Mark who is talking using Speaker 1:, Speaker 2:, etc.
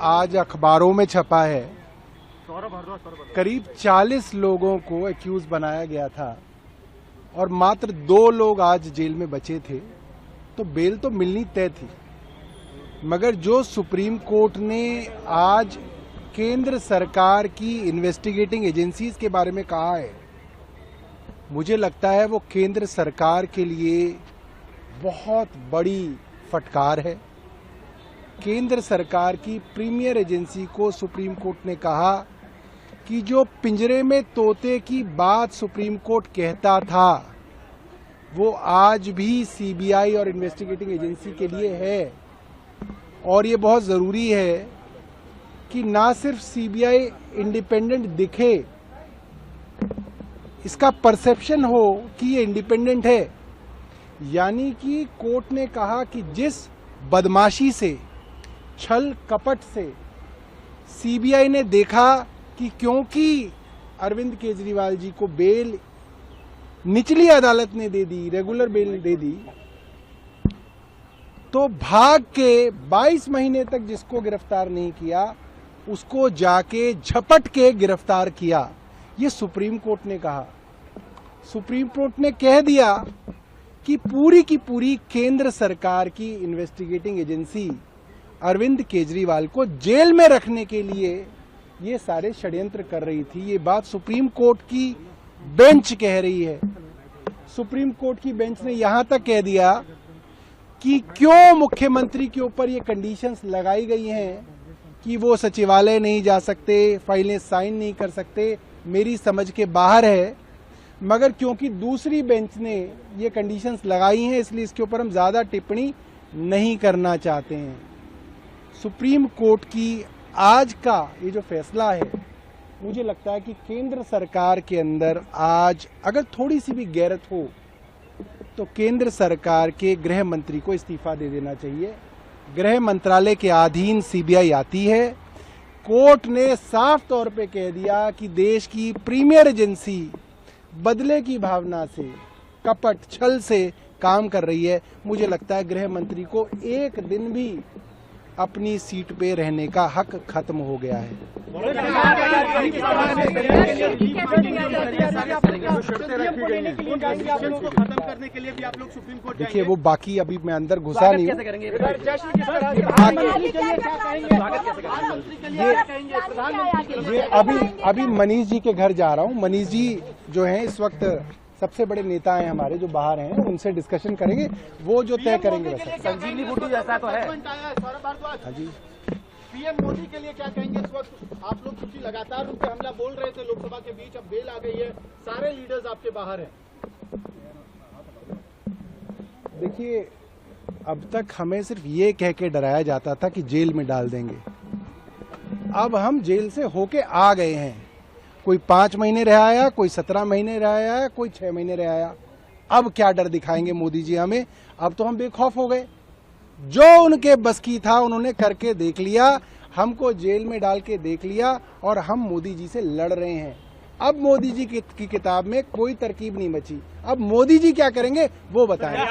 Speaker 1: आज अखबारों में छपा है, करीब 40 लोगों को एक्यूज बनाया गया था और मात्र 2 लोग आज जेल में बचे थे, तो बेल तो मिलनी तय थी। मगर जो सुप्रीम कोर्ट ने आज केंद्र सरकार की इन्वेस्टिगेटिंग एजेंसीज के बारे में कहा है, मुझे लगता है वो केंद्र सरकार के लिए बहुत बड़ी फटकार है। केंद्र सरकार की प्रीमियर एजेंसी को सुप्रीम कोर्ट ने कहा कि जो पिंजरे में तोते की बात सुप्रीम कोर्ट कहता था, वो आज भी सीबीआई और इन्वेस्टिगेटिंग एजेंसी के लिए है। और ये बहुत जरूरी है कि ना सिर्फ सीबीआई इंडिपेंडेंट दिखे, इसका परसेप्शन हो कि ये इंडिपेंडेंट है। यानी कि कोर्ट ने कहा कि जिस बदमाशी से, छल कपट से सीबीआई ने देखा कि क्योंकि अरविंद केजरीवाल जी को बेल निचली अदालत ने दे दी, रेगुलर बेल दे दी, तो भाग के 22 महीने तक जिसको गिरफ्तार नहीं किया उसको जाके झपट के गिरफ्तार किया। ये सुप्रीम कोर्ट ने कहा। सुप्रीम कोर्ट ने कह दिया कि पूरी की पूरी केंद्र सरकार की इन्वेस्टिगेटिंग एजेंसी अरविंद केजरीवाल को जेल में रखने के लिए ये सारे षड्यंत्र कर रही थी। ये बात सुप्रीम कोर्ट की बेंच कह रही है। सुप्रीम कोर्ट की बेंच ने यहां तक कह दिया कि क्यों मुख्यमंत्री के ऊपर ये कंडीशंस लगाई गई हैं कि वो सचिवालय नहीं जा सकते, फाइलें साइन नहीं कर सकते, मेरी समझ के बाहर है। मगर क्योंकि दूसरी बेंच ने ये कंडीशंस लगाई हैं, इसलिए इसके ऊपर हम ज्यादा टिप्पणी नहीं करना चाहते हैं। सुप्रीम कोर्ट की आज का ये जो फैसला है, मुझे लगता है कि केंद्र सरकार के अंदर आज अगर थोड़ी सी भी गैरत हो तो केंद्र सरकार के गृह मंत्री को इस्तीफा दे देना चाहिए। गृह मंत्रालय के अधीन सीबीआई आती है। कोर्ट ने साफ तौर पे कह दिया कि देश की प्रीमियर एजेंसी बदले की भावना से, कपट छल से काम कर रही है। मुझे लगता है गृह मंत्री को एक दिन भी अपनी सीट पे रहने का हक खत्म हो गया है। देखिए, वो बाकी अभी मैं अंदर घुसा नहीं हूँ। ये अभी मनीष जी के घर जा रहा हूँ। मनीष जी जो हैं इस वक्त सबसे बड़े नेता हैं हमारे, जो बाहर हैं, उनसे डिस्कशन करेंगे, वो जो तय करेंगे वैसा।
Speaker 2: संजीवनी बूटी जैसा तो है।
Speaker 1: हाँ जी,
Speaker 3: पीएम मोदी के लिए क्या कहेंगे? इस वक्त आप लोग क्योंकि लगातार उनके हमला बोल रहे थे लोकसभा के बीच, अब बेल आ गई है, सारे लीडर्स आपके बाहर हैं।
Speaker 1: देखिए, अब तक हमें सिर्फ ये कह के डराया जाता था कि जेल में डाल देंगे। अब हम जेल से होके आ गए हैं। कोई 5 महीने रह आया, कोई 17 महीने रह आया, कोई 6 महीने रह आया। अब क्या डर दिखाएंगे मोदी जी हमें? अब तो हम बेखौफ हो गए। जो उनके बस की था उन्होंने करके देख लिया, हमको जेल में डाल के देख लिया और हम मोदी जी से लड़ रहे हैं। अब मोदी जी की किताब में कोई तरकीब नहीं बची। अब मोदी जी क्या करेंगे वो बताएं।